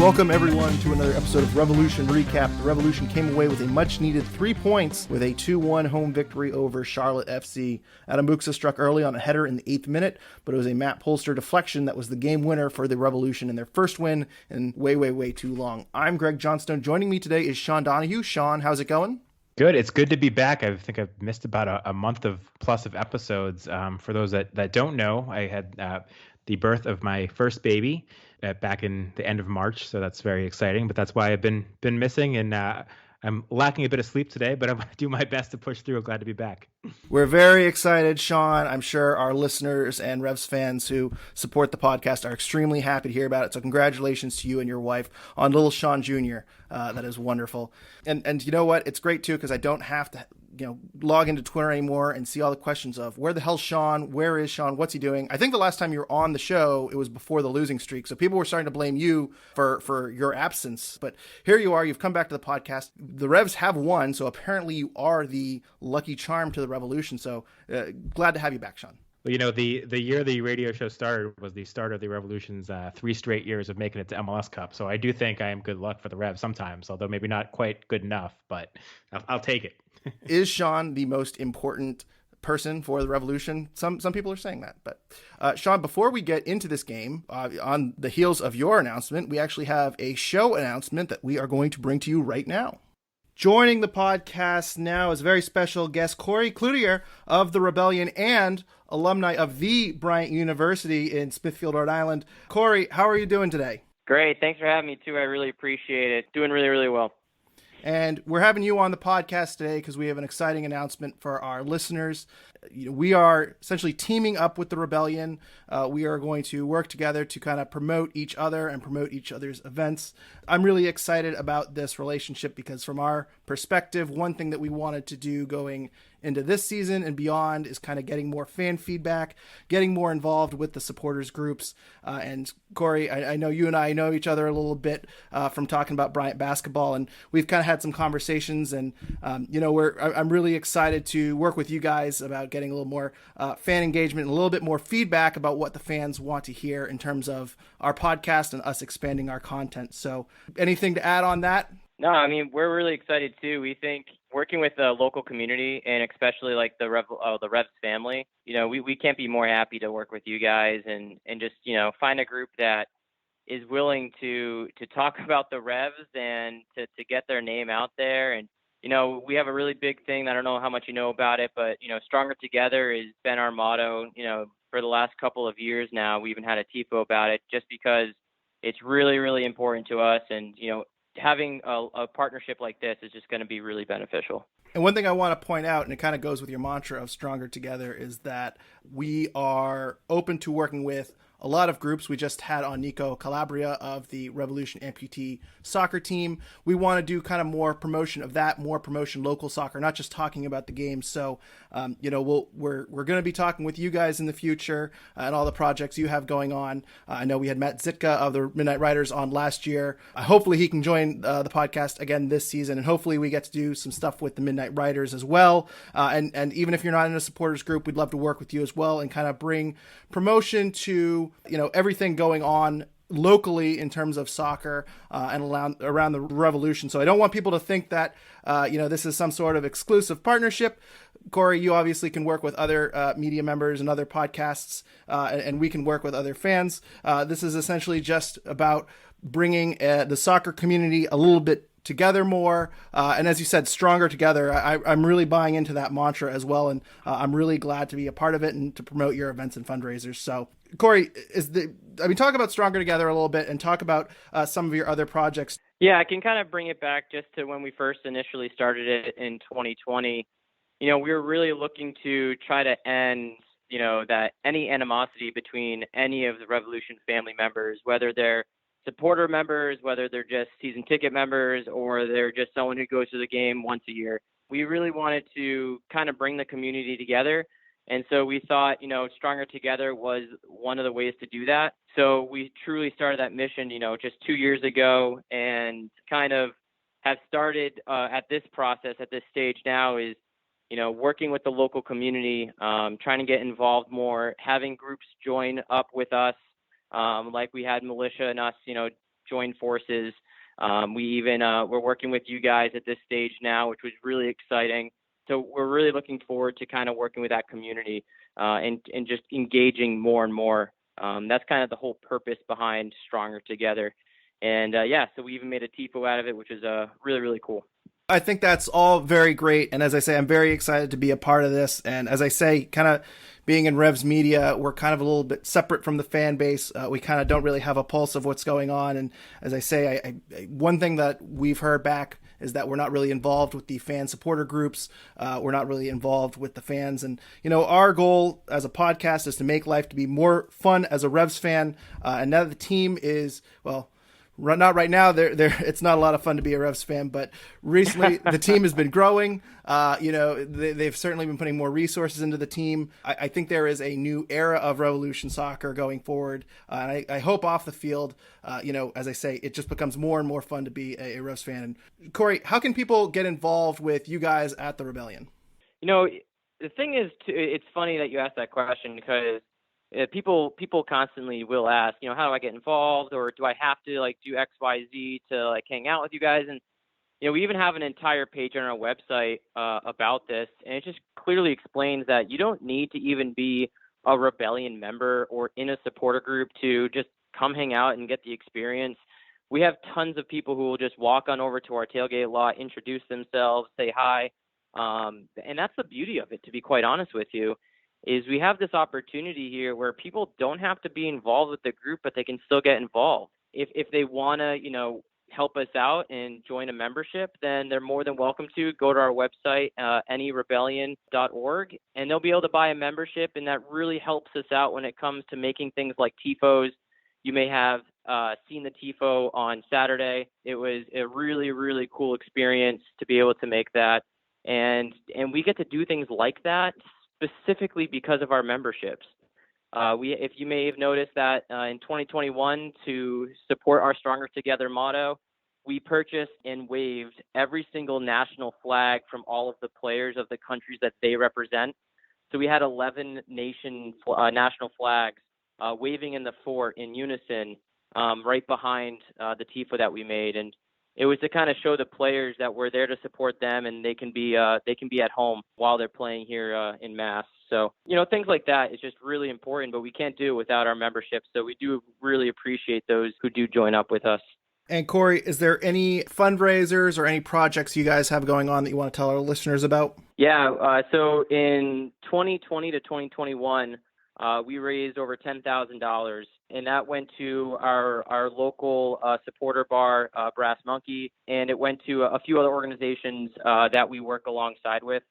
Welcome, everyone, to another episode of Revolution Recap. The Revolution came away with a much-needed 3 points with a 2-1 home victory over Charlotte FC. Adam Buksa struck early on a header in the 8th minute, but it was a Matt Polster deflection that was the game winner for the Revolution in their first win in way too long. I'm Greg Johnstone. Joining me today is Sean Donahue. Sean, how's it going? Good. It's good to be back. I think I've missed about a month of plus of episodes. For those that don't know, I had the birth of my first baby back in the end of March, so that's very exciting. But that's why I've been missing, and I'm lacking a bit of sleep today, but I'm going to do my best to push through. Glad to be back. We're very excited, Sean. I'm sure our listeners and Revs fans who support the podcast are extremely happy to hear about it. So congratulations to you and your wife on little Sean Jr. That is wonderful. And you know what? It's great, too, because I don't have to log into Twitter anymore and see all the questions of where the hell's Sean? Where is Sean? What's he doing? I think the last time you were on the show, it was before the losing streak. So people were starting to blame you for your absence. But here you are. You've come back to the podcast. The Revs have won. So apparently you are the lucky charm to the Revolution. So glad to have you back, Sean. Well, the year the radio show started was the start of the Revolution's 3 straight years of making it to MLS Cup. So I do think I am good luck for the Revs sometimes, although maybe not quite good enough, but I'll take it. Is Sean the most important person for the Revolution? Some people are saying that. But Sean, before we get into this game, on the heels of your announcement, we actually have a show announcement that we are going to bring to you right now. Joining the podcast now is a very special guest, Corey Cloutier of the Rebellion and alumni of the Bryant University in Smithfield, Rhode Island. Corey, how are you doing today? Great. Thanks for having me, too. I really appreciate it. Doing really well. And we're having you on the podcast today because we have an exciting announcement for our listeners. We are essentially teaming up with the Rebellion. We are going to work together to kind of promote each other and promote each other's events. I'm really excited about this relationship because from our perspective, one thing that we wanted to do going into this season and beyond is kind of getting more fan feedback, getting more involved with the supporters groups. And Corey, I know you and I know each other a little bit from talking about Bryant basketball, and we've kind of had some conversations. And I'm really excited to work with you guys about getting a little more fan engagement, and a little bit more feedback about what the fans want to hear in terms of our podcast and us expanding our content. So, anything to add on that? No, I mean, we're really excited too. We think working with the local community and especially like the Revs family, we can't be more happy to work with you guys and just, find a group that is willing to talk about the Revs and to get their name out there. And, we have a really big thing. I don't know how much you know about it, but, Stronger Together has been our motto, for the last couple of years now. We even had a TIFO about it just because it's really important to us. And, having a partnership like this is just going to be really beneficial. And one thing I want to point out, and it kind of goes with your mantra of Stronger Together, is that we are open to working with a lot of groups. We just had on Nico Calabria of the Revolution Amputee soccer team. We want to do kind of more promotion of that, more promotion local soccer, not just talking about the game. So, we're going to be talking with you guys in the future and all the projects you have going on. I know we had Matt Zitka of the Midnight Riders on last year. Hopefully he can join the podcast again this season, and hopefully we get to do some stuff with the Midnight Riders as well. And even if you're not in a supporters group, we'd love to work with you as well and kind of bring promotion to everything going on locally in terms of soccer and around the Revolution. So I don't want people to think that, this is some sort of exclusive partnership. Corey, you obviously can work with other media members and other podcasts, and we can work with other fans. This is essentially just about bringing the soccer community a little bit together more. And as you said, stronger together. I'm really buying into that mantra as well. And I'm really glad to be a part of it and to promote your events and fundraisers. So Corey, talk about Stronger Together a little bit and talk about some of your other projects. Yeah, I can kind of bring it back just to when we first initially started it in 2020. We were really looking to try to end, that any animosity between any of the Revolution family members, whether they're supporter members, whether they're just season ticket members, or they're just someone who goes to the game once a year. We really wanted to kind of bring the community together. And so we thought, Stronger Together was one of the ways to do that. So we truly started that mission, just 2 years ago, and kind of have started at this process, at this stage now is, working with the local community, trying to get involved more, having groups join up with us, like we had Militia and us, join forces. We even we're working with you guys at this stage now, which was really exciting. So we're really looking forward to kind of working with that community and just engaging more and more. That's kind of the whole purpose behind Stronger Together. And so we even made a tifo out of it, which is really, really cool. I think that's all very great. And as I say, I'm very excited to be a part of this. And as I say, kind of being in Revs media, we're kind of a little bit separate from the fan base. We kind of don't really have a pulse of what's going on. And as I say, one thing that we've heard back is that we're not really involved with the fan supporter groups. We're not really involved with the fans. And, our goal as a podcast is to make life to be more fun as a Revs fan. And now that the team is, not right now. It's not a lot of fun to be a Revs fan, but recently the team has been growing. They've certainly been putting more resources into the team. I think there is a new era of Revolution soccer going forward. And I hope off the field, as I say, it just becomes more and more fun to be a Revs fan. And Corey, how can people get involved with you guys at the Rebellion? The thing is, it's funny that you asked that question because people constantly will ask, how do I get involved, or do I have to do X, Y, Z to hang out with you guys? And we even have an entire page on our website about this, and it just clearly explains that you don't need to even be a Rebellion member or in a supporter group to just come hang out and get the experience. We have tons of people who will just walk on over to our tailgate lot, introduce themselves, say hi, and that's the beauty of it, to be quite honest with you. Is we have this opportunity here where people don't have to be involved with the group, but they can still get involved. If they want to, help us out and join a membership, then they're more than welcome to go to our website, anyrebellion.org, and they'll be able to buy a membership, and that really helps us out when it comes to making things like tifos. You may have seen the tifo on Saturday. It was a really, really cool experience to be able to make that, and we get to do things like that specifically because of our memberships. If you may have noticed that in 2021, to support our Stronger Together motto, we purchased and waved every single national flag from all of the players of the countries that they represent. So we had 11 national flags waving in the fort in unison right behind the tifo that we made. And it was to kind of show the players that we're there to support them, and they can be at home while they're playing here in Mass. So, things like that is just really important, but we can't do it without our membership. So we do really appreciate those who do join up with us. And Corey, is there any fundraisers or any projects you guys have going on that you want to tell our listeners about? Yeah. So in 2020 to 2021, we raised over $10,000, and that went to our local supporter bar, Brass Monkey, and it went to a few other organizations that we work alongside with.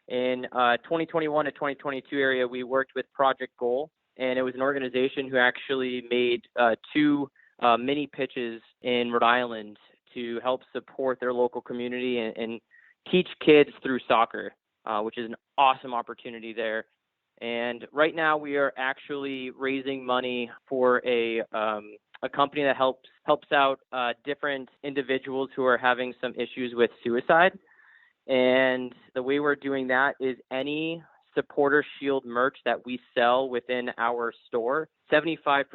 In 2021 to 2022 area, we worked with Project Goal, and it was an organization who actually made two mini pitches in Rhode Island to help support their local community and teach kids through soccer, which is an awesome opportunity there. And right now we are actually raising money for a company that helps out different individuals who are having some issues with suicide. And the way we're doing that is any supporter shield merch that we sell within our store, 75%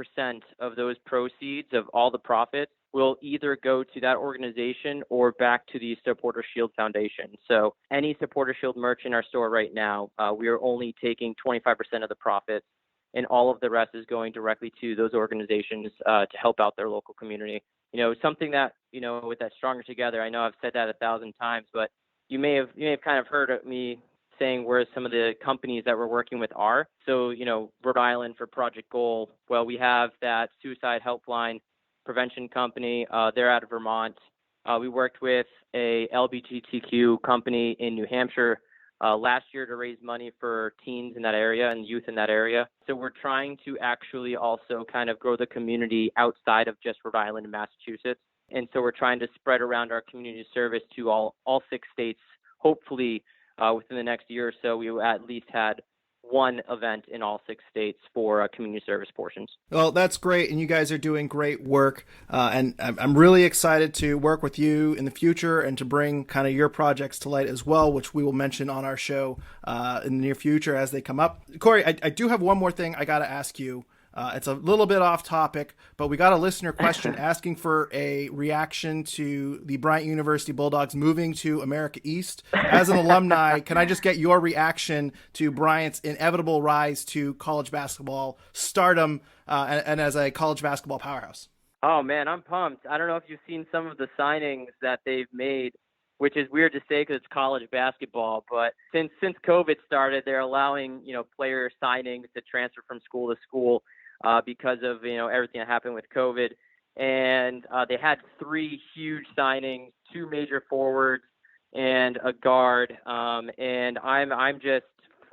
of those proceeds of all the profits will either go to that organization or back to the Supporter Shield Foundation. So any Supporter Shield merch in our store right now, we are only taking 25% of the profits, and all of the rest is going directly to those organizations to help out their local community. Something that, with that Stronger Together, I know I've said that 1,000 times, but you may have kind of heard of me saying where some of the companies that we're working with are. So, Rhode Island for Project Goal, well, we have that suicide helpline prevention company. They're out of Vermont. We worked with a LGBTQ company in New Hampshire last year to raise money for teens in that area and youth in that area. So we're trying to actually also kind of grow the community outside of just Rhode Island and Massachusetts. And so we're trying to spread around our community service to all 6 states, hopefully within the next year or so. We at least had one event in all 6 states for community service portions. Well, that's great, and you guys are doing great work, and I'm really excited to work with you in the future and to bring kind of your projects to light as well, which we will mention on our show in the near future as they come up. Corey, I do have one more thing I got to ask you. It's a little bit off topic, but we got a listener question asking for a reaction to the Bryant University Bulldogs moving to America East. As an alumni, can I just get your reaction to Bryant's inevitable rise to college basketball stardom and as a college basketball powerhouse? Oh, man, I'm pumped. I don't know if you've seen some of the signings that they've made, which is weird to say because it's college basketball. But since COVID started, they're allowing, player signings to transfer from school to school because of, everything that happened with COVID. And they had 3 huge signings, 2 major forwards and a guard. And I'm just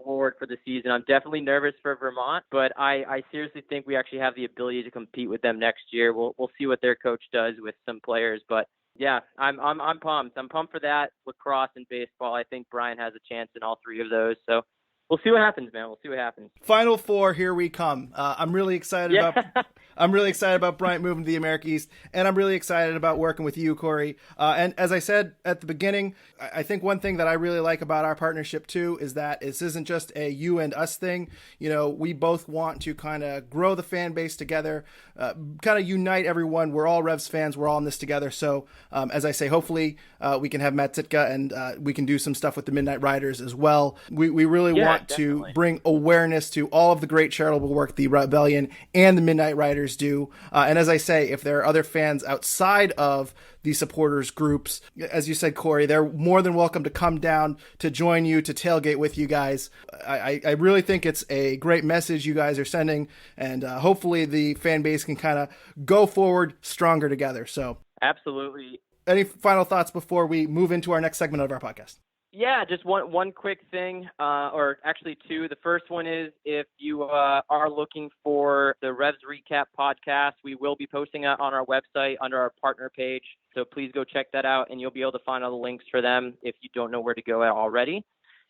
forward for the season. I'm definitely nervous for Vermont, but I seriously think we actually have the ability to compete with them next year. We'll see what their coach does with some players, but yeah, I'm pumped. I'm pumped for that. Lacrosse and baseball, I think Brian has a chance in all 3 of those. So we'll see what happens, man. We'll see what happens. Final 4, here we come. I'm really excited about Bryant moving to the America East, and I'm really excited about working with you, Corey. And as I said at the beginning, I think one thing that I really like about our partnership too is that this isn't just a you and us thing. We both want to kind of grow the fan base together, kind of unite everyone. We're all Revs fans. We're all in this together. So as I say, hopefully we can have Matt Sitka and we can do some stuff with the Midnight Riders as well. We really want to bring awareness to all of the great charitable work the Rebellion and the Midnight Riders do. And as I say, if there are other fans outside of the supporters groups, as you said, Corey, they're more than welcome to come down to join you, to tailgate with you guys. I really think it's a great message you guys are sending, and hopefully the fan base can kind of go forward stronger together. So absolutely. Any final thoughts before we move into our next segment of our podcast? Yeah, just one quick thing, or actually 2. The first one is if you are looking for the Revs Recap podcast, we will be posting it on our website under our partner page. So please go check that out, and you'll be able to find all the links for them if you don't know where to go at already.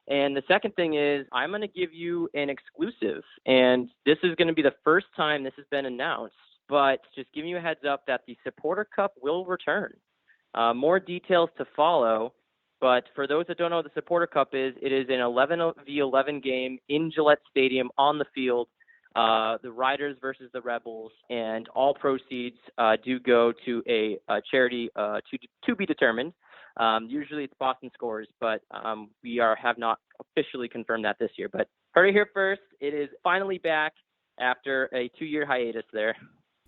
And the second thing is I'm going to give you an exclusive, and this is going to be the first time this has been announced, but just giving you a heads up that the Supporter Cup will return. More details to follow. But for those that don't know what the Supporter Cup is, it is an 11v11 game in Gillette Stadium on the field, the Riders versus the Rebels, and all proceeds do go to a charity to be determined. Usually it's Boston Scores, but we have not officially confirmed that this year. But heard it here first, it is finally back after a 2-year hiatus there.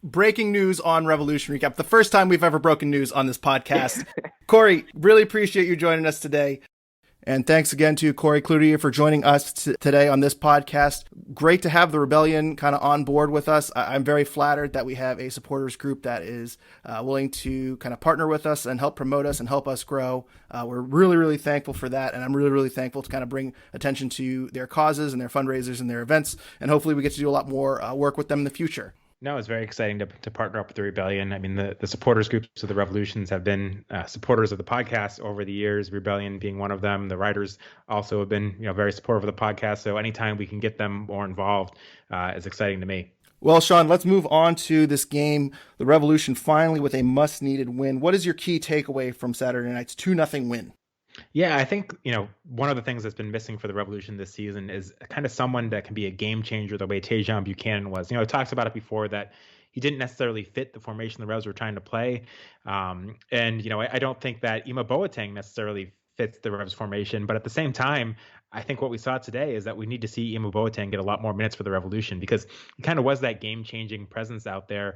Breaking news on Revolution Recap. The first time we've ever broken news on this podcast. Corey, really appreciate you joining us today. And thanks again to Corey Cloutier for joining us today on this podcast. Great to have the Rebellion kind of on board with us. I'm very flattered that we have a supporters group that is willing to kind of partner with us and help promote us and help us grow. We're really, really thankful for that. And I'm really, really thankful to kind of bring attention to their causes and their fundraisers and their events. And hopefully we get to do a lot more work with them in the future. No, it's very exciting to partner up with the Rebellion. I mean, the supporters groups of the Revolutions have been supporters of the podcast over the years, Rebellion being one of them. The writers also have been, very supportive of the podcast. So anytime we can get them more involved is exciting to me. Well, Sean, let's move on to this game. The Revolution finally with a must-needed win. What is your key takeaway from Saturday night's 2-0 win? Yeah, I think, one of the things that's been missing for the Revolution this season is kind of someone that can be a game changer the way Tajon Buchanan was. I talked about it before that he didn't necessarily fit the formation the Revs were trying to play. I don't think that Ima Boateng necessarily fits the Revs formation, but at the same time, I think what we saw today is that we need to see Ima Boateng get a lot more minutes for the Revolution because he kind of was that game-changing presence out there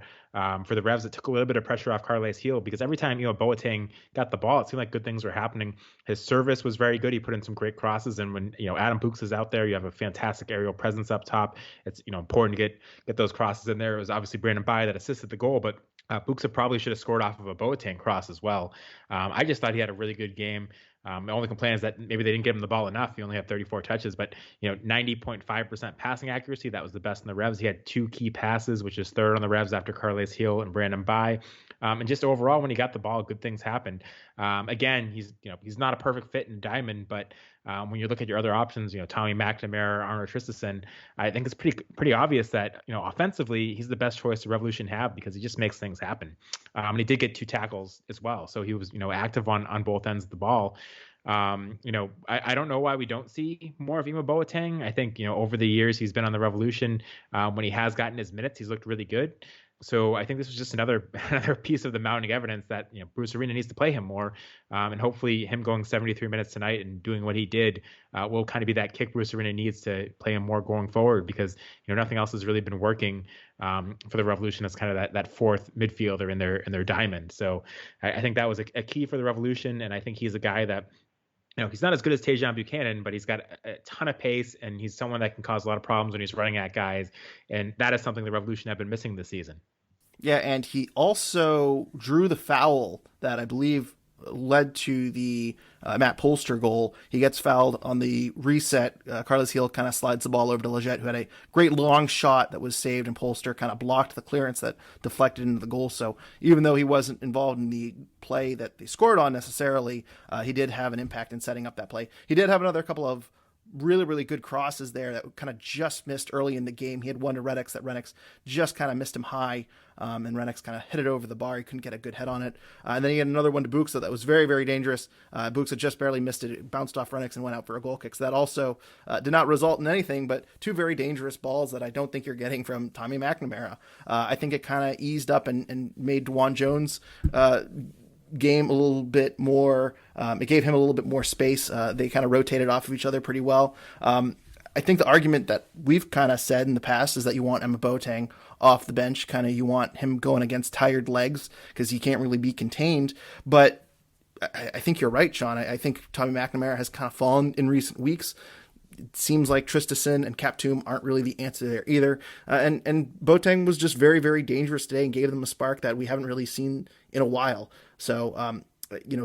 for the Revs. It took a little bit of pressure off Carles Heel because every time Boateng got the ball, it seemed like good things were happening. His service was very good. He put in some great crosses, and when Adam Buksa is out there, you have a fantastic aerial presence up top. It's important to get those crosses in there. It was obviously Brandon Bai that assisted the goal, but Buksa probably should have scored off of a Boateng cross as well. I just thought he had a really good game. The only complaint is that maybe they didn't give him the ball enough. He only had 34 touches, but 90.5% passing accuracy. That was the best in the Revs. He had 2 key passes, which is third on the Revs after Carles Heel and Brandon Bai. And just overall, when he got the ball, good things happened. Again, he's not a perfect fit in diamond, but when you look at your other options, Tommy McNamara, Arnold Tristison, I think it's pretty obvious that offensively he's the best choice the Revolution have because he just makes things happen. And he did get 2 tackles as well, so he was active on both ends of the ball. I don't know why we don't see more of Ima Boateng. I think, over the years he's been on the Revolution, when he has gotten his minutes, he's looked really good. So I think this was just another piece of the mounting evidence that Bruce Arena needs to play him more, and hopefully him going 73 minutes tonight and doing what he did will kind of be that kick Bruce Arena needs to play him more going forward, because nothing else has really been working for the Revolution as kind of that fourth midfielder in their diamond. So I think that was a key for the Revolution, and I think he's a guy that. He's not as good as Tajon Buchanan, but he's got a ton of pace, and he's someone that can cause a lot of problems when he's running at guys. And that is something the Revolution have been missing this season. Yeah, and he also drew the foul that I believe led to the Matt Polster goal. He gets fouled on the reset. Carlos Gil kind of slides the ball over to Leggett, who had a great long shot that was saved, and Polster kind of blocked the clearance that deflected into the goal. So even though he wasn't involved in the play that they scored on necessarily, he did have an impact in setting up that play. He did have another couple of really, really good crosses there that kind of just missed early in the game. He had one to Redix that Redix just kind of missed him high, and Redix kind of hit it over the bar. He couldn't get a good head on it. And then he had another one to Buksa that was very, very dangerous. Buksa just barely missed it. It bounced off Redix and went out for a goal kick. So that also did not result in anything, but two very dangerous balls that I don't think you're getting from Tommy McNamara. I think it kind of eased up and made Dwan Jones game a little bit more. It gave him a little bit more space. They kind of rotated off of each other pretty well. I think the argument that we've kind of said in the past is that you want Ima Boateng off the bench. Kind of you want him going against tired legs because he can't really be contained. But I think you're right, Sean. I think Tommy McNamara has kind of fallen in recent weeks. It seems like Tristison and Kaptoum aren't really the answer there either. And Boateng was just very, very dangerous today and gave them a spark that we haven't really seen in a while. So,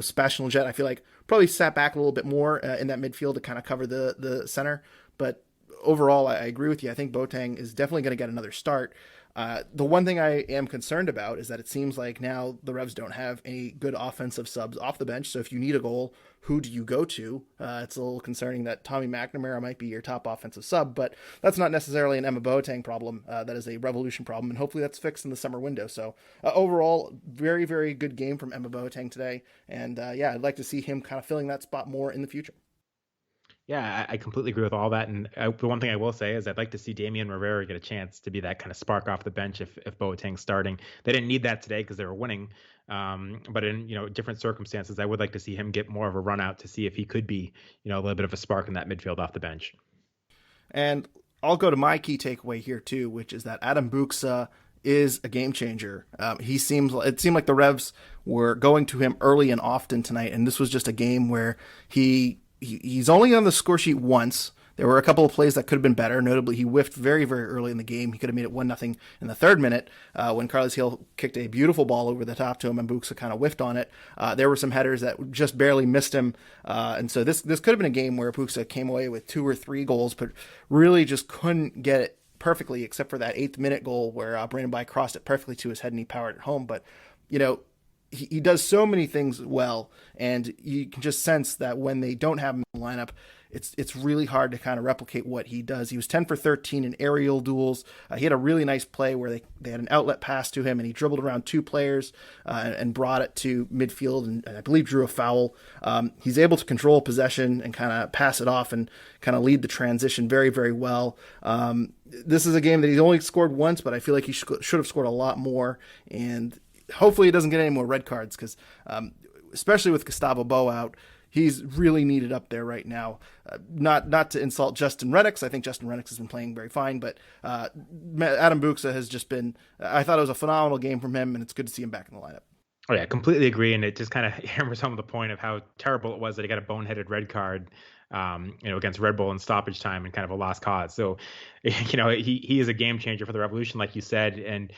Sebastian Leggett, I feel like probably sat back a little bit more in that midfield to kind of cover the center. But overall, I agree with you. I think Boateng is definitely going to get another start. The one thing I am concerned about is that it seems like now the Revs don't have any good offensive subs off the bench. So if you need a goal, who do you go to? It's a little concerning that Tommy McNamara might be your top offensive sub, but that's not necessarily an Ima Boateng problem. That is a Revolution problem, and hopefully that's fixed in the summer window. So overall, very, very good game from Ima Boateng today. And I'd like to see him kind of filling that spot more in the future. Yeah, I completely agree with all that. And the one thing I will say is I'd like to see Damian Rivera get a chance to be that kind of spark off the bench if Boateng's starting. They didn't need that today because they were winning. But in different circumstances, I would like to see him get more of a run out to see if he could be a little bit of a spark in that midfield off the bench. And I'll go to my key takeaway here too, which is that Adam Buksa is a game changer. It seemed like the Revs were going to him early and often tonight, and this was just a game where he's only on the score sheet once. There were a couple of plays that could have been better. Notably, he whiffed very, very early in the game. He could have made it 1-0 in the third minute when Carlos Gil kicked a beautiful ball over the top to him and Buksa kind of whiffed on it. There were some headers that just barely missed him. And so this could have been a game where Buksa came away with 2 or 3 goals, but really just couldn't get it perfectly, except for that 8th minute goal where Brandon Bai crossed it perfectly to his head and he powered it home. But, he does so many things well, and you can just sense that when they don't have him in the lineup, it's really hard to kind of replicate what he does. He was 10 for 13 in aerial duels. He had a really nice play where they had an outlet pass to him, and he dribbled around 2 players and brought it to midfield, and I believe drew a foul. He's able to control possession and kind of pass it off and kind of lead the transition very, very well. This is a game that he's only scored once, but I feel like he should have scored a lot more, and hopefully he doesn't get any more red cards because, especially with Gustavo Bo out, he's really needed up there right now. Not to insult Justin Redix. I think Justin Redix has been playing very fine, but Adam Buksa has just been, I thought it was a phenomenal game from him, and it's good to see him back in the lineup. Oh yeah, completely agree. And it just kind of hammers home the point of how terrible it was that he got a boneheaded red card, against Red Bull in stoppage time and kind of a lost cause. So, he is a game changer for the Revolution, like you said. And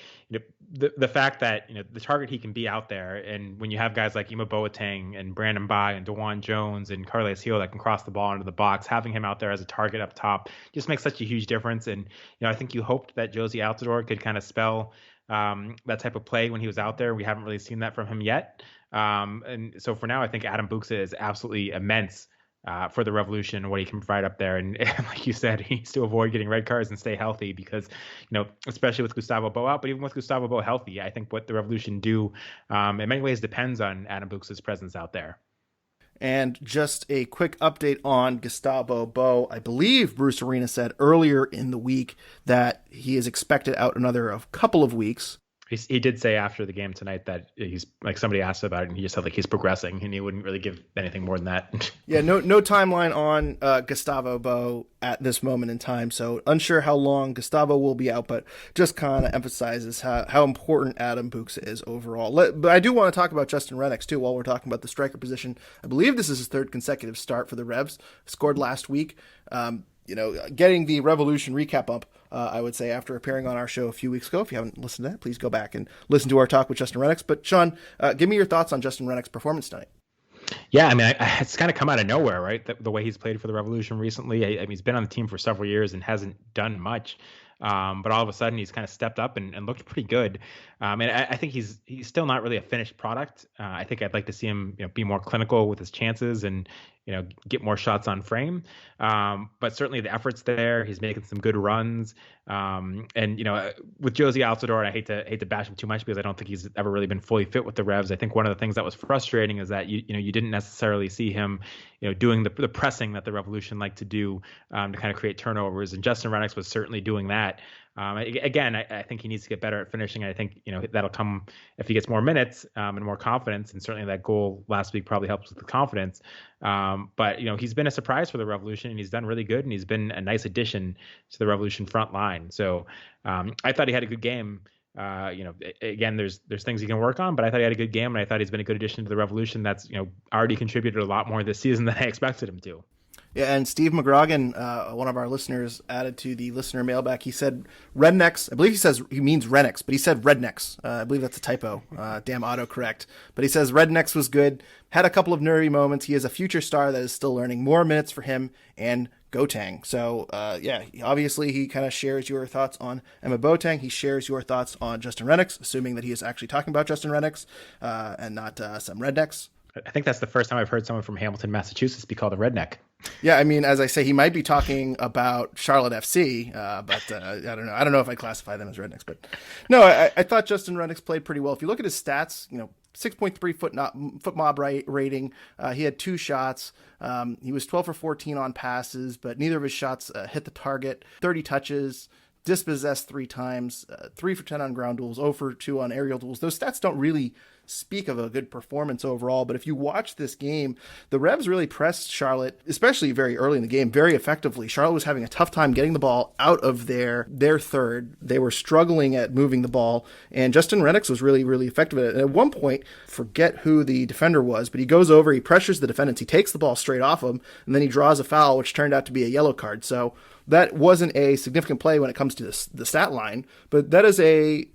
the fact that the target he can be out there, and when you have guys like Ima Boateng and Brandon Bai and Dwan Jones and Carles Gil that can cross the ball into the box, having him out there as a target up top just makes such a huge difference. And I think you hoped that Josie Altidore could kind of spell that type of play when he was out there. We haven't really seen that from him yet. And so for now, I think Adam Buksa is absolutely immense for the Revolution and what he can provide up there. And like you said, he needs to avoid getting red cards and stay healthy because, especially with Gustavo Bo out, but even with Gustavo Bo healthy, I think what the Revolution do in many ways depends on Adam Buksa's presence out there. And just a quick update on Gustavo Bo. I believe Bruce Arena said earlier in the week that he is expected out another couple of weeks. He did say after the game tonight that he's like, somebody asked about it and he just said like he's progressing and he wouldn't really give anything more than that. Yeah, no timeline on Gustavo Bo at this moment in time. So unsure how long Gustavo will be out, but just kind of emphasizes how important Adam Buksa is overall. But I do want to talk about Justin Rennicks too while we're talking about the striker position. I believe this is his third consecutive start for the Revs. Scored last week. Getting the Revolution recap up, I would say, after appearing on our show a few weeks ago. If you haven't listened to that, please go back and listen to our talk with Justin Rennicks. But Sean, give me your thoughts on Justin Rennicks' performance tonight. Yeah, I mean, it's kind of come out of nowhere, right? The way he's played for the Revolution recently. I mean, he's been on the team for several years and hasn't done much. But all of a sudden, he's kind of stepped up and looked pretty good. And I think he's still not really a finished product. I think I'd like to see him, be more clinical with his chances and, get more shots on frame. But certainly the effort's there. He's making some good runs. And with Josie Altidore, and I hate to bash him too much because I don't think he's ever really been fully fit with the Revs. I think one of the things that was frustrating is that you didn't necessarily see him, doing the pressing that the Revolution like to do to kind of create turnovers. And Justin Rennicks was certainly doing that. Again, I think he needs to get better at finishing. I think, that'll come if he gets more minutes and more confidence. And certainly that goal last week probably helps with the confidence. But he's been a surprise for the Revolution and he's done really good. And he's been a nice addition to the Revolution front line. So I thought he had a good game. Again, there's things he can work on, but I thought he had a good game and I thought he's been a good addition to the Revolution that's, already contributed a lot more this season than I expected him to. Yeah, and Steve McGrogan, one of our listeners, added to the listener mailbag. He said rednecks. I believe he means Rennicks, but he said rednecks. I believe that's a typo. Damn autocorrect. But he says rednecks was good. Had a couple of nervy moments. He is a future star that is still learning. More minutes for him and Boateng. So, obviously he kind of shares your thoughts on Emma Boateng. He shares your thoughts on Justin Rennicks, assuming that he is actually talking about Justin Rennicks and not some rednecks. I think that's the first time I've heard someone from Hamilton, Massachusetts be called a redneck. Yeah, I mean, as I say, he might be talking about Charlotte FC, but I don't know. I don't know if I classify them as rednecks, but no, I thought Justin Rennicks played pretty well. If you look at his stats, 6.3 foot mob rating. He had 2 shots. He was 12 for 14 on passes, but neither of his shots hit the target. 30 touches. Dispossessed 3 times, 3 for 10 on ground duels, 0 for 2 on aerial duels. Those stats don't really speak of a good performance overall, but if you watch this game, the Revs really pressed Charlotte, especially very early in the game, very effectively. Charlotte was having a tough time getting the ball out of their third. They were struggling at moving the ball, and Justin Rennicks was really, really effective at it. And at one point, forget who the defender was, but he goes over, he pressures the defendants, he takes the ball straight off him, and then he draws a foul, which turned out to be a yellow card. So that wasn't a significant play when it comes to the stat line, but that is a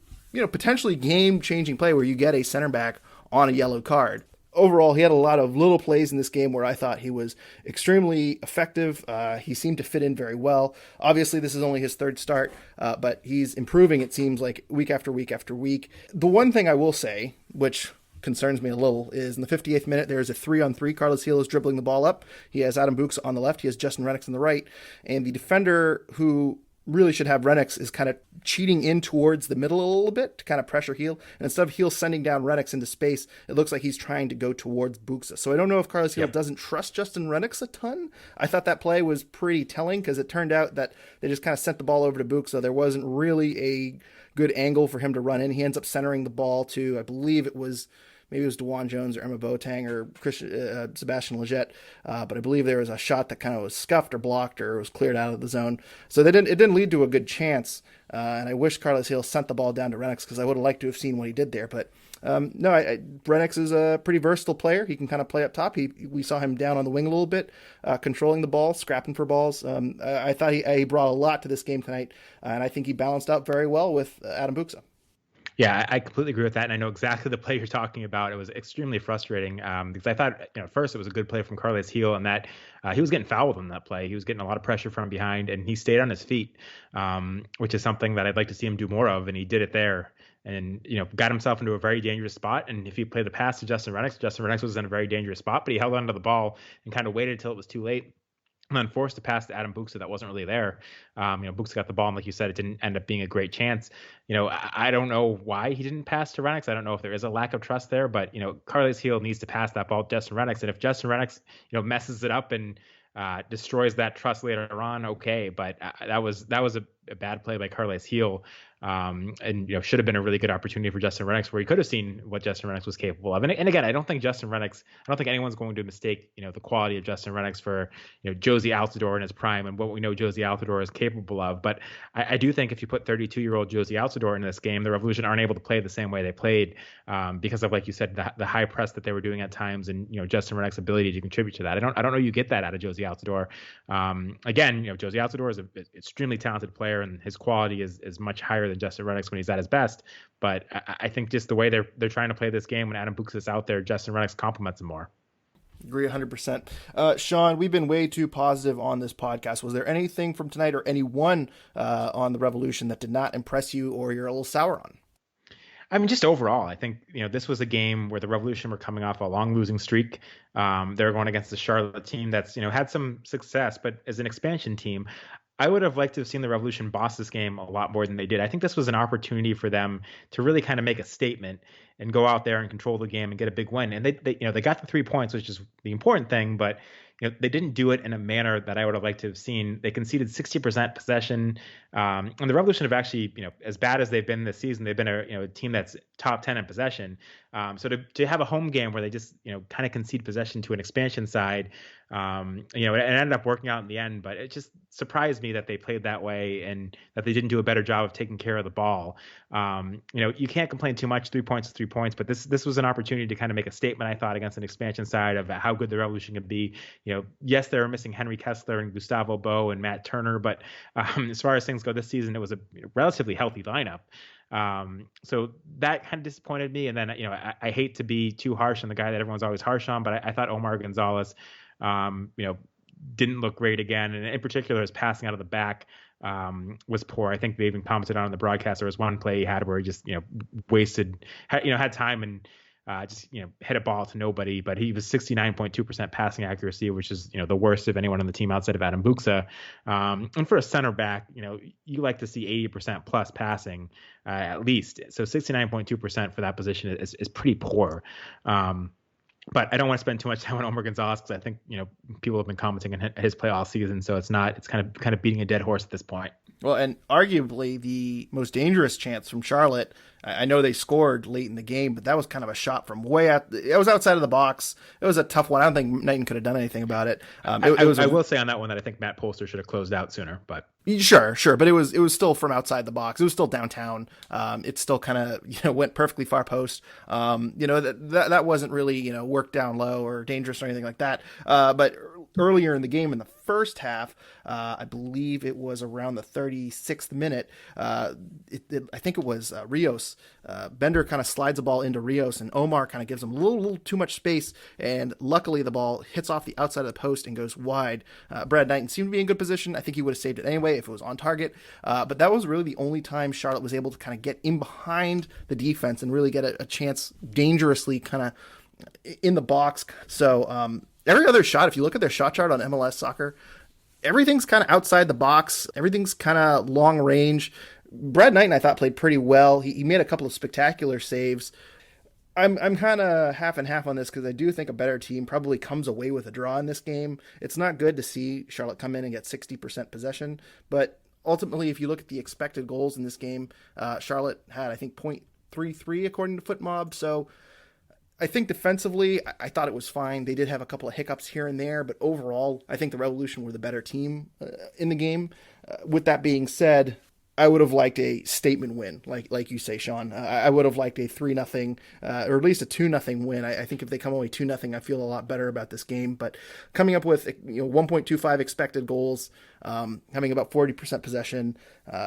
potentially game-changing play where you get a center back on a yellow card. Overall, he had a lot of little plays in this game where I thought he was extremely effective. He seemed to fit in very well. Obviously, this is only his third start, but he's improving, it seems like, week after week after week. The one thing I will say, which concerns me a little, is in the 58th minute, there's a 3-on-3. Carlos Gil is dribbling the ball up. He has Adam Buksa on the left. He has Justin Rennicks on the right. And the defender who really should have Rennicks is kind of cheating in towards the middle a little bit to kind of pressure Gil. And instead of Gil sending down Rennicks into space, it looks like he's trying to go towards Buksa. So I don't know if Carlos Gil doesn't trust Justin Rennicks a ton. I thought that play was pretty telling because it turned out that they just kind of sent the ball over to Buksa. There wasn't really a good angle for him to run in. He ends up centering the ball to, I believe it was DeJuan Jones or Emma Boateng or Sebastian Lletget, but I believe there was a shot that kind of was scuffed or blocked or was cleared out of the zone. So it didn't lead to a good chance, and I wish Carlos Gil sent the ball down to Rennicks because I would have liked to have seen what he did there. But Rennicks is a pretty versatile player. He can kind of play up top. We saw him down on the wing a little bit, controlling the ball, scrapping for balls. I thought he brought a lot to this game tonight, and I think he balanced out very well with Adam Buksa. Yeah, I completely agree with that, and I know exactly the play you're talking about. It was extremely frustrating because I thought, at first it was a good play from Carlos Gil, and that he was getting fouled on that play. He was getting a lot of pressure from behind, and he stayed on his feet, which is something that I'd like to see him do more of, and he did it there. And, got himself into a very dangerous spot. And if he played the pass to Justin Rennicks was in a very dangerous spot, but he held onto the ball and kind of waited until it was too late. and then forced to pass to Adam Buksa that wasn't really there. Buksa got the ball, and like you said, it didn't end up being a great chance. I don't know why he didn't pass to Rennicks. I don't know if there is a lack of trust there, but Carles Heel needs to pass that ball to Justin Rennicks, and if Justin Rennicks messes it up and destroys that trust later on, okay. But that was a bad play by Carles Heel. And should have been a really good opportunity for Justin Rennicks, where he could have seen what Justin Rennicks was capable of. And again, I don't think anyone's going to mistake the quality of Justin Rennicks for Josie Altidore in his prime and what we know Josie Altidore is capable of. But I do think if you put 32-year-old Josie Altidore in this game, the Revolution aren't able to play the same way they played because of, like you said, the high press that they were doing at times, and Justin Rennicks' ability to contribute to that. I don't know you get that out of Josie Altidore. Again, Josie Altidore is an extremely talented player, and his quality is much higher than Justin Rennicks when he's at his best. But I think just the way they're trying to play this game when Adam Buksa is out there, Justin Rennicks complements him more. Agree 100%. Sean, we've been way too positive on this podcast. Was there anything from tonight or anyone on the Revolution that did not impress you or you're a little sour on? I mean, just overall, I think, this was a game where the Revolution were coming off a long losing streak. They were going against the Charlotte team that's, had some success, but as an expansion team, I would have liked to have seen the Revolution boss this game a lot more than they did. I think this was an opportunity for them to really kind of make a statement and go out there and control the game and get a big win. And they got the 3 points, which is the important thing, but they didn't do it in a manner that I would have liked to have seen. They conceded 60% possession. And the Revolution have actually, as bad as they've been this season, they've been a team that's top 10 in possession. So to have a home game where they just, kind of concede possession to an expansion side, it ended up working out in the end, but it just surprised me that they played that way and that they didn't do a better job of taking care of the ball. You can't complain too much. 3 points is 3 points, but this was an opportunity to kind of make a statement, I thought, against an expansion side of how good the Revolution could be. Yes, they were missing Henry Kessler and Gustavo Bo and Matt Turner, but as far as things go this season, it was a relatively healthy lineup. So that kind of disappointed me. And then, I hate to be too harsh on the guy that everyone's always harsh on, but I thought Omar Gonzalez, didn't look great again. And in particular, his passing out of the back was poor. I think they even commented on the broadcast. There was one play he had where he just, had time and just hit a ball to nobody, but he was 69.2% passing accuracy, which is the worst of anyone on the team outside of Adam Buksa. And for a center back, you like to see 80% plus passing at least. So 69.2% for that position is pretty poor. But I don't want to spend too much time on Omar Gonzalez because I think people have been commenting on his play all season, so it's kind of beating a dead horse at this point. Well, and arguably the most dangerous chance from Charlotte. I know they scored late in the game, but that was kind of a shot from way out. It was outside of the box. It was a tough one. I don't think Knighton could have done anything about it. I will say on that one that I think Matt Polster should have closed out sooner, but. Sure, but it was still from outside the box. It was still downtown. It still kind of went perfectly far post. That wasn't really worked down low or dangerous or anything like that. But earlier in the game in the first half, I believe it was around the 36th minute. I think it was Rios. Bender kind of slides the ball into Rios, and Omar kind of gives him a little too much space. And luckily, the ball hits off the outside of the post and goes wide. Brad Knighton seemed to be in good position. I think he would have saved it anyway if it was on target. But that was really the only time Charlotte was able to kind of get in behind the defense and really get a chance dangerously kind of in the box. So every other shot, if you look at their shot chart on MLS Soccer, everything's kind of outside the box. Everything's kind of long range. Brad Knighton, I thought, played pretty well. He made a couple of spectacular saves. I'm kind of half and half on this because I do think a better team probably comes away with a draw in this game. It's not good to see Charlotte come in and get 60% possession, but ultimately, if you look at the expected goals in this game, Charlotte had, I think, .33 according to FootMob. So I think defensively, I thought it was fine. They did have a couple of hiccups here and there, but overall, I think the Revolution were the better team in the game. With that being said, I would have liked a statement win, like you say, Sean. I would have liked a 3-0, or at least a 2-0 win. I think if they come away 2-0, I feel a lot better about this game. But coming up with 1.25 expected goals, having about 40% possession,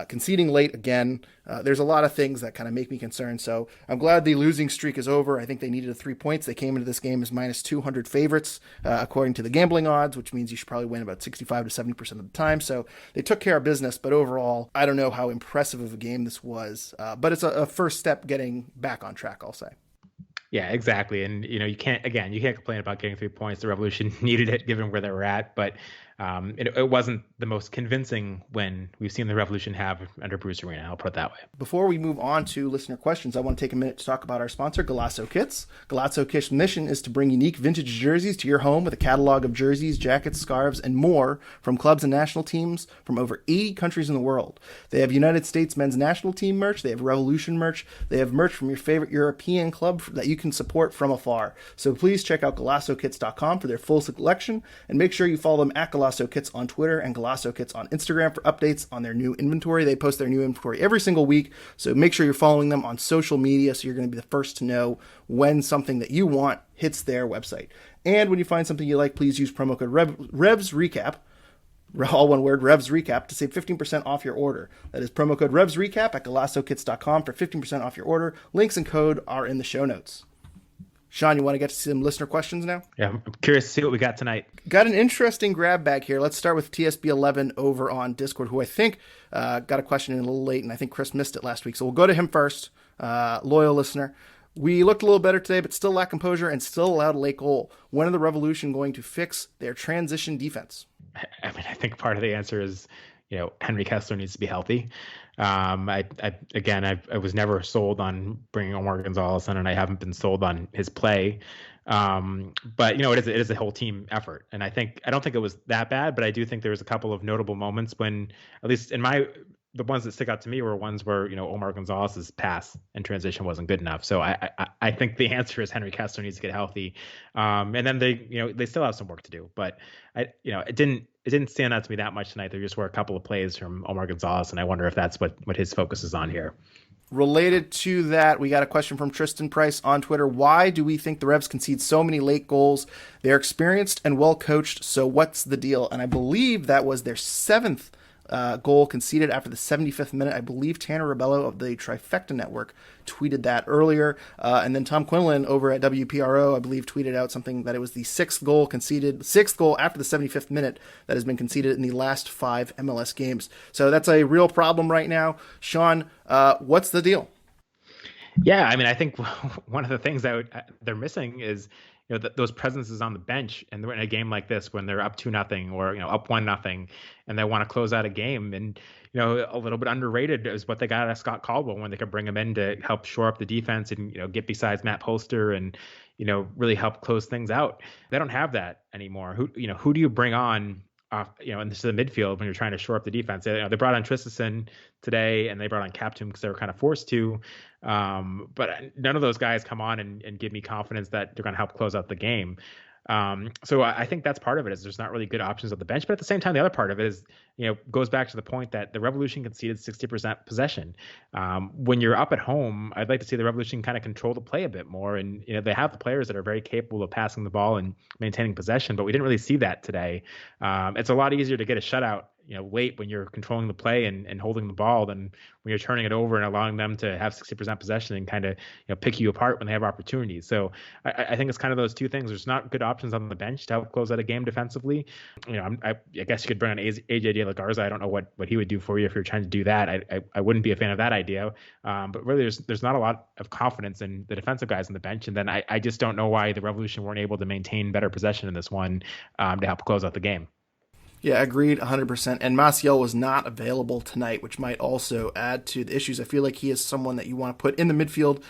conceding late again, there's a lot of things that kind of make me concerned. So I'm glad the losing streak is over. I think they needed 3 points. They came into this game as minus 200 favorites, according to the gambling odds, which means you should probably win about 65 to 70% of the time. So they took care of business, but overall, I don't know how impressive of a game this was, but it's a first step getting back on track, I'll say. Yeah, exactly. And, you can't complain about getting 3 points. The Revolution needed it given where they were at. But it wasn't the most convincing win we've seen the Revolution have under Bruce Arena. I'll put it that way. Before we move on to listener questions, I want to take a minute to talk about our sponsor, Golasso Kits. Golasso Kits' mission is to bring unique vintage jerseys to your home with a catalog of jerseys, jackets, scarves, and more from clubs and national teams from over 80 countries in the world. They have United States men's national team merch, they have Revolution merch, they have merch from your favorite European club that you can support from afar. So please check out GolassoKits.com for their full selection, and make sure you follow them at Golasso Kits on Twitter and Golasso Kits on Instagram for updates on their new inventory. They post their new inventory every single week, so make sure you're following them on social media so you're going to be the first to know when something that you want hits their website. And when you find something you like, please use promo code Revs Recap, all one word, Revs Recap, to save 15% off your order. That is promo code Revs Recap at GolassoKits.com for 15% off your order. Links and code are in the show notes. Sean, you want to get to some listener questions now? Yeah, I'm curious to see what we got tonight. Got an interesting grab bag here. Let's start with TSB11 over on Discord, who I think got a question in a little late, and I think Chris missed it last week. So we'll go to him first. Loyal listener. We looked a little better today, but still lack composure and still allowed a late goal. When are the Revolution going to fix their transition defense? I mean, I think part of the answer is, Henry Kessler needs to be healthy. I was never sold on bringing Omar Gonzalez in, and I haven't been sold on his play. But it is a whole team effort, and I don't think it was that bad, but I do think there was a couple of notable moments when, at least in the ones that stick out to me were ones where, Omar Gonzalez's pass and transition wasn't good enough. So I think the answer is Henry Kessler needs to get healthy. And then they still have some work to do, but it didn't stand out to me that much tonight. There just were a couple of plays from Omar Gonzalez, and I wonder if that's what his focus is on here. Related to that, we got a question from Tristan Price on Twitter. Why do we think the Revs concede so many late goals? They're experienced and well coached, so what's the deal? And I believe that was their seventh goal conceded after the 75th minute. I believe Tanner Rebello of the Trifecta Network tweeted that earlier. And then Tom Quinlan over at WPRO, I believe, tweeted out something that it was the sixth goal after the 75th minute that has been conceded in the last 5 MLS games. So that's a real problem right now. Sean, what's the deal? Yeah, I mean, I think one of the things that they're missing is those presences on the bench, and they're in a game like this when they're up 2-0 or up 1-0, and they want to close out a game. And a little bit underrated is what they got out of Scott Caldwell when they could bring him in to help shore up the defense and get besides Matt Polster and really help close things out. They don't have that anymore. Who do you bring on? Into the midfield when you're trying to shore up the defense? They brought on Tristison today, and they brought on Captum because they were kind of forced to. But none of those guys come on and give me confidence that they're going to help close out the game. So I think that's part of it, is there's not really good options on the bench. But at the same time, the other part of it is, goes back to the point that the Revolution conceded 60% possession. When you're up at home, I'd like to see the Revolution kind of control the play a bit more. And, they have the players that are very capable of passing the ball and maintaining possession, but we didn't really see that today. It's a lot easier to get a shutout late when you're controlling the play and holding the ball than when you're turning it over and allowing them to have 60% possession and kind of pick you apart when they have opportunities. So I think it's kind of those two things. There's not good options on the bench to help close out a game defensively. I guess you could bring on AJ De La Garza. I don't know what he would do for you if you're trying to do that. I wouldn't be a fan of that idea. But really, there's not a lot of confidence in the defensive guys on the bench. And then I just don't know why the Revolution weren't able to maintain better possession in this one to help close out the game. Yeah, agreed 100%. And Maciel was not available tonight, which might also add to the issues. I feel like he is someone that you want to put in the midfield.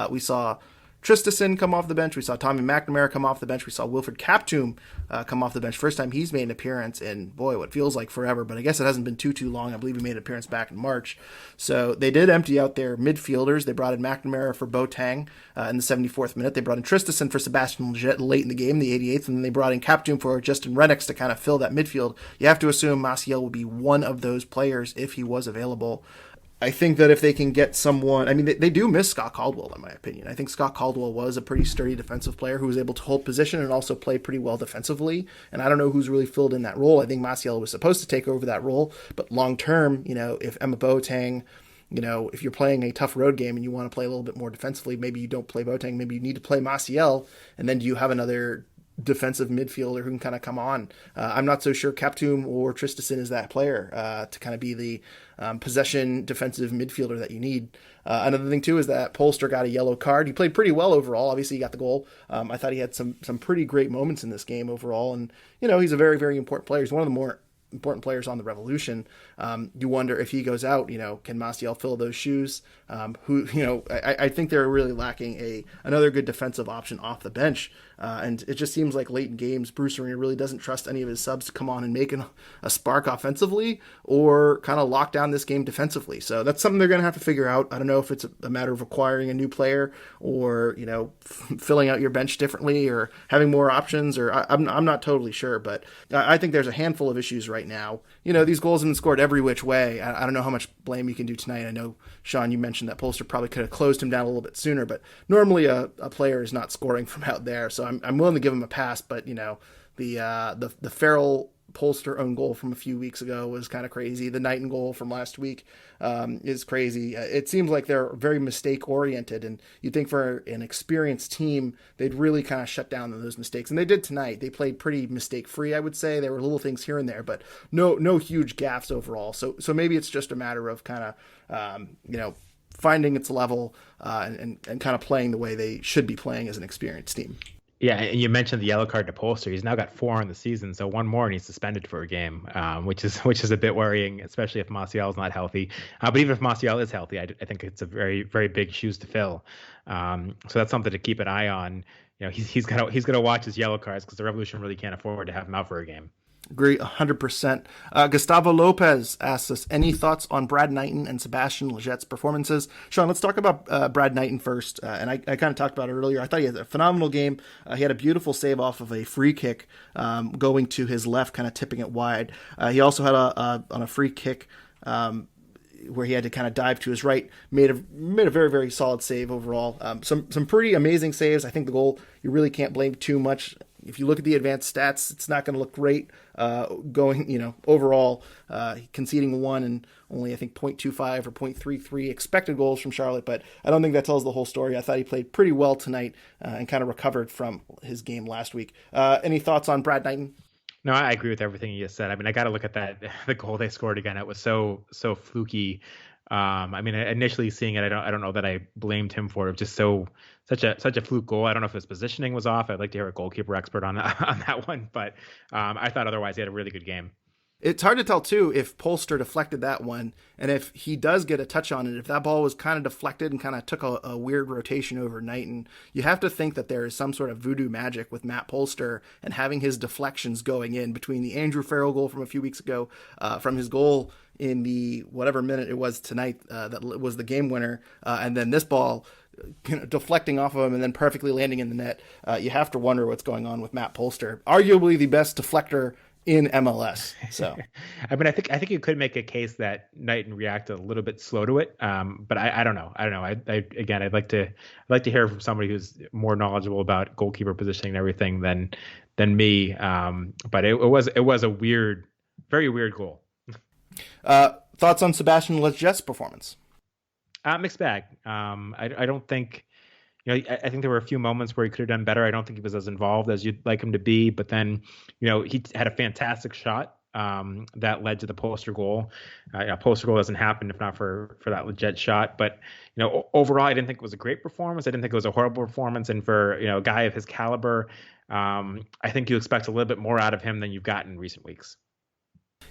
We saw Tristison come off the bench. We saw Tommy McNamara come off the bench. We saw Wilfred Captum come off the bench. First time he's made an appearance in, what feels like forever, but I guess it hasn't been too long. I believe he made an appearance back in March. So they did empty out their midfielders. They brought in McNamara for Boateng in the 74th minute. They brought in Tristison for Sebastian Lletget late in the game, the 88th, and then they brought in Captum for Justin Renix to kind of fill that midfield. You have to assume Maciel would be one of those players if he was available. I think that if they can get someone, they do miss Scott Caldwell, in my opinion. I think Scott Caldwell was a pretty sturdy defensive player who was able to hold position and also play pretty well defensively. And I don't know who's really filled in that role. I think Maciel was supposed to take over that role. But long term, if Emma Boateng, if you're playing a tough road game and you want to play a little bit more defensively, maybe you don't play Boateng. Maybe you need to play Maciel. And then do you have another defensive midfielder who can kind of come on. I'm not so sure Kaptoum or Tristison is that player to kind of be the possession defensive midfielder that you need. Another thing too is that Polster got a yellow card. He played pretty well overall. Obviously, he got the goal. I thought he had some pretty great moments in this game overall, and he's a very, very important player. He's one of the more important players on the Revolution. You wonder if he goes out, can Maciel fill those shoes? I think they're really lacking another good defensive option off the bench. And it just seems like late in games, Bruce Arena really doesn't trust any of his subs to come on and make a spark offensively or kind of lock down this game defensively. So that's something they're going to have to figure out. I don't know if it's a matter of acquiring a new player or, filling out your bench differently or having more options, or I'm not totally sure, but I think there's a handful of issues right now. These goals have been scored every which way. I don't know how much blame you can do tonight. I know, Sean, you mentioned that Polster probably could have closed him down a little bit sooner, but normally a player is not scoring from out there. So I'm willing to give him a pass, but the Farrell Polster own goal from a few weeks ago was kind of crazy. The Knighton goal from last week is crazy. It seems like they're very mistake oriented, and you'd think for an experienced team they'd really kind of shut down those mistakes, and they did tonight. They played pretty mistake free, I would say. There were little things here and there, but no huge gaffes overall. So maybe it's just a matter of kind of finding its level and kind of playing the way they should be playing as an experienced team. Yeah, and you mentioned the yellow card to Polster. He's now got 4 on the season, so one more and he's suspended for a game, which is a bit worrying, especially if Maciel is not healthy. But even if Maciel is healthy, I think it's a very, very big shoes to fill. So that's something to keep an eye on. He's got to watch his yellow cards because the Revolution really can't afford to have him out for a game. Agree 100%. Gustavo Lopez asks us, any thoughts on Brad Knighton and Sebastian Leget's performances? Sean, let's talk about Brad Knighton first. And I kind of talked about it earlier. I thought he had a phenomenal game. He had a beautiful save off of a free kick going to his left, kind of tipping it wide. He also had on a free kick where he had to kind of dive to his right, made a very, very solid save overall. Some pretty amazing saves. I think the goal, you really can't blame too much. If you look at the advanced stats, it's not going to look great going, overall, conceding 1 and only, I think, 0.25 or 0.33 expected goals from Charlotte, but I don't think that tells the whole story. I thought he played pretty well tonight and kind of recovered from his game last week. Any thoughts on Brad Knighton? No, I agree with everything you just said. I mean, I got to look at the goal they scored again. It was so fluky. Initially seeing it, I don't know that I blamed him for it. It was just such a fluke goal. I don't know if his positioning was off. I'd like to hear a goalkeeper expert on that one, but I thought otherwise he had a really good game. It's hard to tell, too, if Polster deflected that one, and if he does get a touch on it, if that ball was kind of deflected and kind of took a weird rotation over Knighton, you have to think that there is some sort of voodoo magic with Matt Polster and having his deflections going in between the Andrew Farrell goal from a few weeks ago, from his goal in the whatever minute it was tonight that was the game winner, and then this ball deflecting off of him and then perfectly landing in the net. You have to wonder what's going on with Matt Polster, arguably the best deflector in MLS. So, I think you could make a case that Knighton reacted a little bit slow to it, but I don't know. I'd like to hear from somebody who's more knowledgeable about goalkeeper positioning and everything than me. But it was a weird, very weird goal. Thoughts on Sebastian Leget's performance? Mixed bag. I don't think. I think there were a few moments where he could have done better. I don't think he was as involved as you'd like him to be. But then, he had a fantastic shot that led to the Polster goal. Polster goal doesn't happen if not for that Leget shot. But, overall, I didn't think it was a great performance. I didn't think it was a horrible performance. And for, a guy of his caliber, I think you expect a little bit more out of him than you've gotten in recent weeks.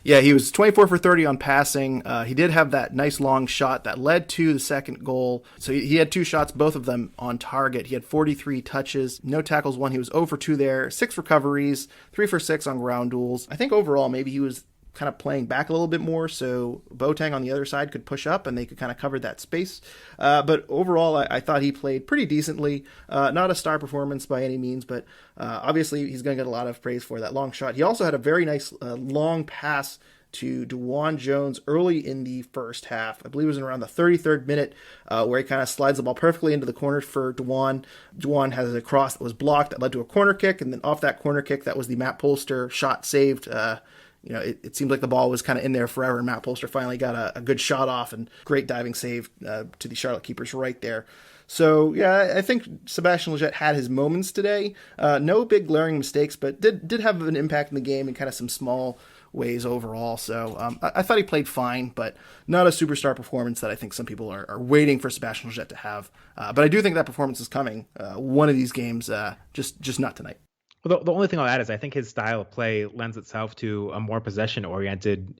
Yeah, he was 24 for 30 on passing. He did have that nice long shot that led to the second goal. So he had 2 shots, both of them on target. He had 43 touches, no tackles, 1. He was 0 for 2 there, 6 recoveries, 3 for 6 on ground duels. I think overall maybe he was kind of playing back a little bit more so Boateng on the other side could push up and they could kind of cover that space. But overall, I thought he played pretty decently. Not a star performance by any means, but obviously he's going to get a lot of praise for that long shot. He also had a very nice long pass to DeJuan Jones early in the first half. I believe it was around the 33rd minute where he kind of slides the ball perfectly into the corner for DeJuan. DeJuan has a cross that was blocked that led to a corner kick, and then off that corner kick, that was the Matt Polster shot saved it seemed like the ball was kind of in there forever, and Matt Polster finally got a good shot off and great diving save to the Charlotte keepers right there. So, yeah, I think Sebastian Lletget had his moments today. No big glaring mistakes, but did have an impact in the game in kind of some small ways overall. So I thought he played fine, but not a superstar performance that I think some people are waiting for Sebastian Lletget to have. But I do think that performance is coming one of these games, just not tonight. Well, the only thing I'll add is I think his style of play lends itself to a more possession-oriented,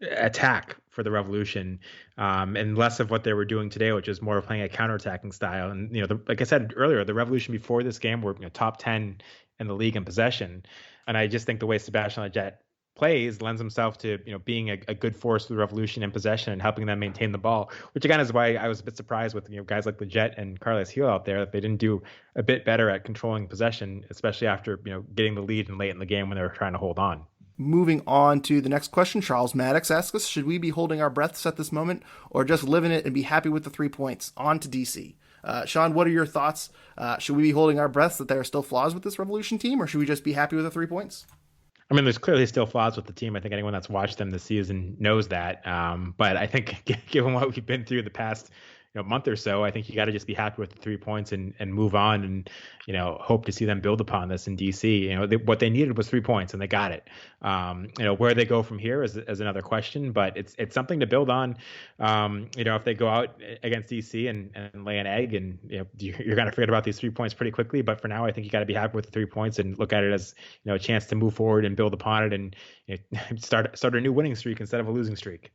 attack for the Revolution, and less of what they were doing today, which is more of playing a counterattacking style. And like I said earlier, the Revolution before this game were top 10 in the league in possession, and I just think the way Sebastian Lletget plays lends himself to being a good force for the Revolution in possession and helping them maintain the ball, which again is why I was a bit surprised with guys like Lletget and Carles Gil out there that they didn't do a bit better at controlling possession, especially after getting the lead and late in the game when they were trying to hold on. Moving on to the next question, Charles Maddox asks us, should we be holding our breaths at this moment or just live in it and be happy with the 3 points? On to DC. Sean, what are your thoughts? Should we be holding our breaths that there are still flaws with this Revolution team, or should we just be happy with the 3 points? I mean, there's clearly still flaws with the team. I think anyone that's watched them this season knows that. But I think given what we've been through the past month or so, I think you got to just be happy with the 3 points and move on and, hope to see them build upon this in DC. What they needed was 3 points and they got it. Where they go from here is another question, but it's something to build on. If they go out against DC and lay an egg and, you're going to forget about these 3 points pretty quickly. But for now, I think you got to be happy with the 3 points and look at it as, a chance to move forward and build upon it and start a new winning streak instead of a losing streak.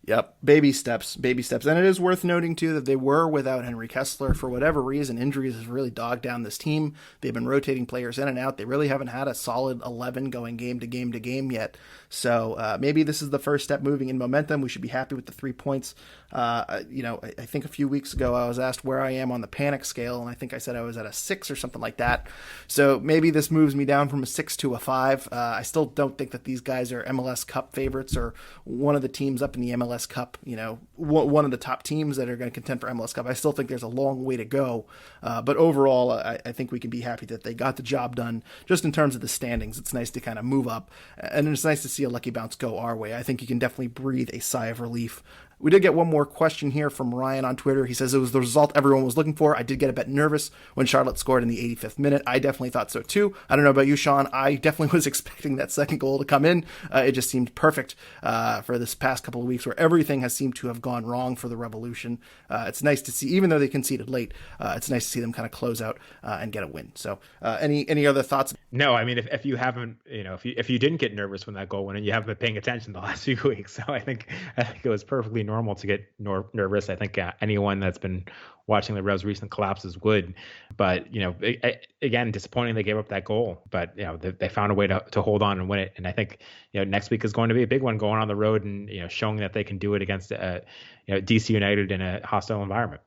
Yep, baby steps. And it is worth noting, too, that they were without Henry Kessler. For whatever reason, injuries has really dogged down this team. They've been rotating players in and out. They really haven't had a solid 11 going game to game yet. So maybe this is the first step moving in momentum. We should be happy with the 3 points. I think a few weeks ago I was asked where I am on the panic scale, and I think I said I was at a 6 or something like that. So maybe this moves me down from a 6 to a 5. I still don't think that these guys are MLS Cup favorites or one of the teams up in the MLS Cup, one of the top teams that are going to contend for MLS Cup. I still think there's a long way to go. But overall, I think we can be happy that they got the job done. Just in terms of the standings, it's nice to kind of move up. And it's nice to see a lucky bounce go our way. I think you can definitely breathe a sigh of relief. We did get one more question here from Ryan on Twitter. He says it was the result everyone was looking for. I did get a bit nervous when Charlotte scored in the 85th minute. I definitely thought so too. I don't know about you, Sean. I definitely was expecting that second goal to come in. It just seemed perfect for this past couple of weeks where everything has seemed to have gone wrong for the Revolution. It's nice to see, even though they conceded late, it's nice to see them kind of close out and get a win. So any other thoughts? No, I mean, if you haven't, if you didn't get nervous when that goal went in, you haven't been paying attention the last few weeks. So I think it was perfectly normal to get nervous. I think anyone that's been watching the Revs' recent collapses would. But again, disappointing they gave up that goal. But they found a way to hold on and win it. And I think next week is going to be a big one, going on the road and showing that they can do it against DC United in a hostile environment.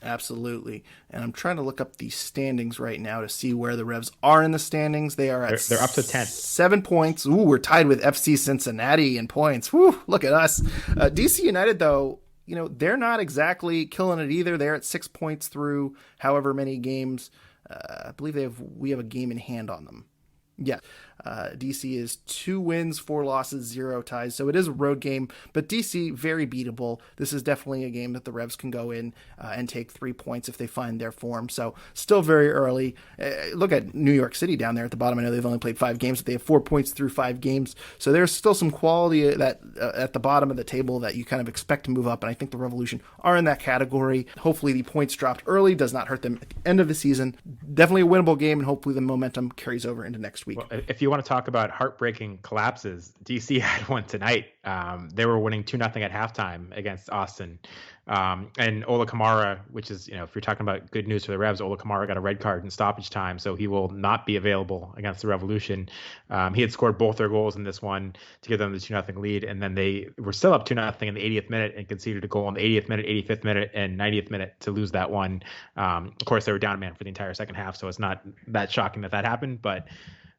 Absolutely. And I'm trying to look up the standings right now to see where the Revs are in the standings. They're up to 10. 7 points. Ooh, we're tied with FC Cincinnati in points. Woo, look at us. DC United, though, they're not exactly killing it either. They're at 6 points through however many games. I believe we have a game in hand on them. Yeah. DC is 2 wins, 4 losses, 0 ties. So it is a road game, but DC very beatable. This is definitely a game that the Revs can go in and take 3 points if they find their form. So still very early. Look at New York City down there at the bottom. I know they've only played 5 games, but they have 4 points through 5 games. So there's still some quality that at the bottom of the table that you kind of expect to move up. And I think the Revolution are in that category. Hopefully the points dropped early does not hurt them at the end of the season. Definitely a winnable game, and hopefully the momentum carries over into next week. Well, if you want to talk about heartbreaking collapses, DC had one tonight. They were winning 2-0 at halftime against Austin. And Ola Kamara, which is, if you're talking about good news for the Revs, Ola Kamara got a red card in stoppage time, so he will not be available against the Revolution. He had scored both their goals in this one to give them the 2-0 lead, and then they were still up 2-0 in the 80th minute and conceded a goal in the 80th minute, 85th minute, and 90th minute to lose that one. Of course, they were down a man for the entire second half, so it's not that shocking that happened, but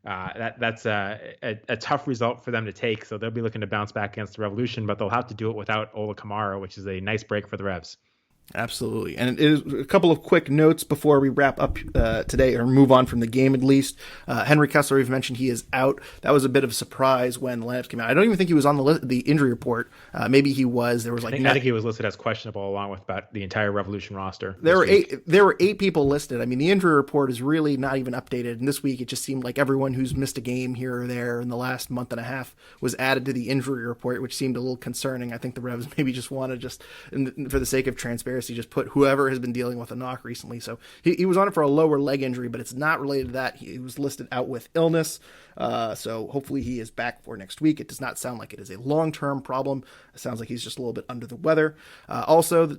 that's a tough result for them to take. So they'll be looking to bounce back against the Revolution, but they'll have to do it without Ola Kamara, which is a nice break for the Revs. Absolutely. And it is a couple of quick notes before we wrap up today, or move on from the game at least. Henry Kessler, we've mentioned he is out. That was a bit of a surprise when the lineups came out. I don't even think he was on the injury report. Maybe he was. There was I think he was listed as questionable along with about the entire Revolution roster. There were eight people listed. I mean, the injury report is really not even updated. And this week it just seemed like everyone who's missed a game here or there in the last month and a half was added to the injury report, which seemed a little concerning. I think the Revs maybe just want to for the sake of transparency, just put whoever has been dealing with a knock recently. So he was on it for a lower leg injury, but it's not related to that. He was listed out with illness. So hopefully he is back for next week. It does not sound like it is a long-term problem. It sounds like he's just a little bit under the weather. Also,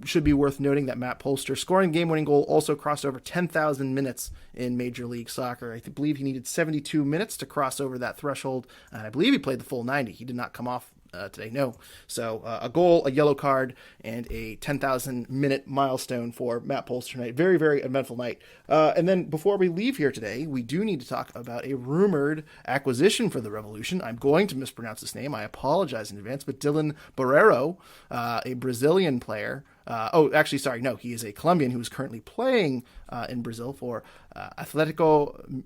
should be worth noting that Matt Polster, scoring game-winning goal, also crossed over 10,000 minutes in Major League Soccer. I believe he needed 72 minutes to cross over that threshold, and I believe he played the full 90. He did not come off today, no. So a goal, a yellow card, and a 10,000-minute milestone for Matt Polster tonight. Very, very eventful night. And then before we leave here today, we do need to talk about a rumored acquisition for the Revolution. I'm going to mispronounce this name. I apologize in advance, but Dylan Borrero, a Brazilian player. He is a Colombian who is currently playing in Brazil for Atletico.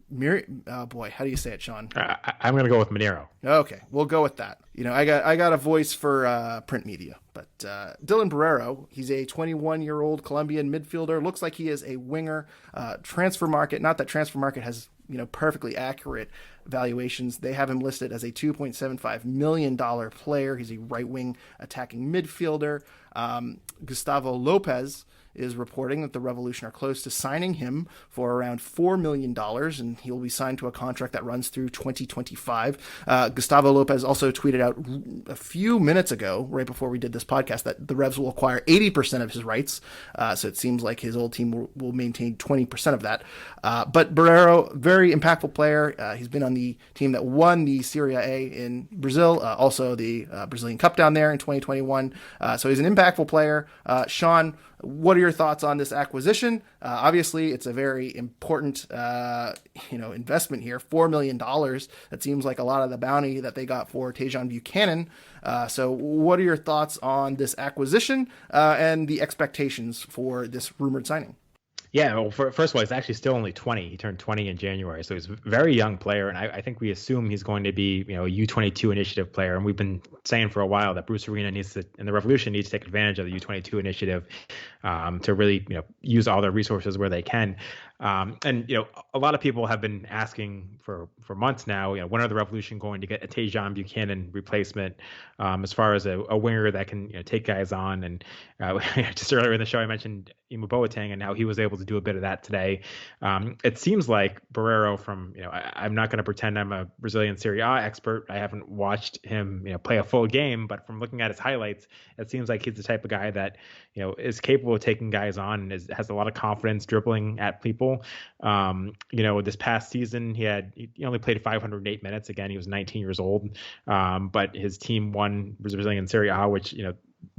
How do you say it, Sean? I'm going to go with Mineiro. Okay, we'll go with that. I got a voice for print media, but Dylan Borrero, he's a 21-year-old Colombian midfielder. Looks like he is a winger. Transfer Market, not that Transfer Market has perfectly accurate valuations. They have him listed as a $2.75 million player. He's a right-wing attacking midfielder. Gustavo Lopez is reporting that the Revolution are close to signing him for around $4 million, and he'll be signed to a contract that runs through 2025. Gustavo Lopez also tweeted out a few minutes ago, right before we did this podcast, that the Revs will acquire 80% of his rights, so it seems like his old team will maintain 20% of that. But Borrero, very impactful player. He's been on the team that won the Serie A in Brazil, also the Brazilian Cup down there in 2021. So he's an impactful player. Sean, what are your thoughts on this acquisition? Obviously, it's a very important, investment here. $4 million. That seems like a lot of the bounty that they got for Tajon Buchanan. So what are your thoughts on this acquisition and the expectations for this rumored signing? Yeah, well, first of all, he's actually still only 20. He turned 20 in January, so he's a very young player, and I think we assume he's going to be, a U22 initiative player. And we've been saying for a while that Bruce Arena and the Revolution needs to take advantage of the U22 initiative to really, use all their resources where they can. And a lot of people have been asking for months now, when are the Revolution going to get a Tajon Buchanan replacement as far as a winger that can take guys on. And just earlier in the show, I mentioned Emu Boateng and how he was able to do a bit of that today. It seems like Borrero I'm not going to pretend I'm a Brazilian Serie A expert. I haven't watched him, play a full game, but from looking at his highlights, it seems like he's the type of guy that, is capable of taking guys on and has a lot of confidence dribbling at people. This past season, he only played 508 minutes. Again, he was 19 years old, but his team won Brazilian Serie A, which,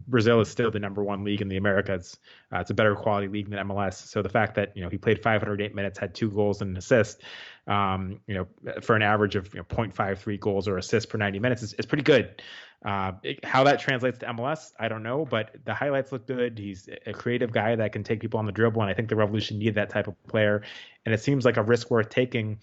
Brazil is still the number one league in the Americas. It's a better quality league than MLS. So the fact that, he played 508 minutes, had 2 goals and an assist, for an average of 0.53 goals or assists per 90 minutes is pretty good. How that translates to MLS, I don't know, but the highlights look good. He's a creative guy that can take people on the dribble, and I think the Revolution need that type of player. And it seems like a risk worth taking.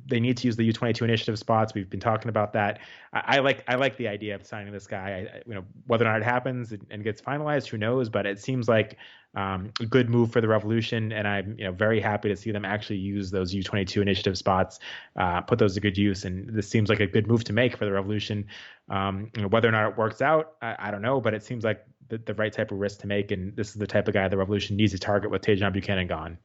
They need to use the U22 initiative spots. We've been talking about that. I like the idea of signing this guy. Whether or not it happens and gets finalized, who knows? But it seems like a good move for the Revolution, and I'm very happy to see them actually use those U22 initiative spots, put those to good use. And this seems like a good move to make for the Revolution. Whether or not it works out, I don't know, but it seems like the right type of risk to make. And this is the type of guy the Revolution needs to target with Tajon Buchanan gone.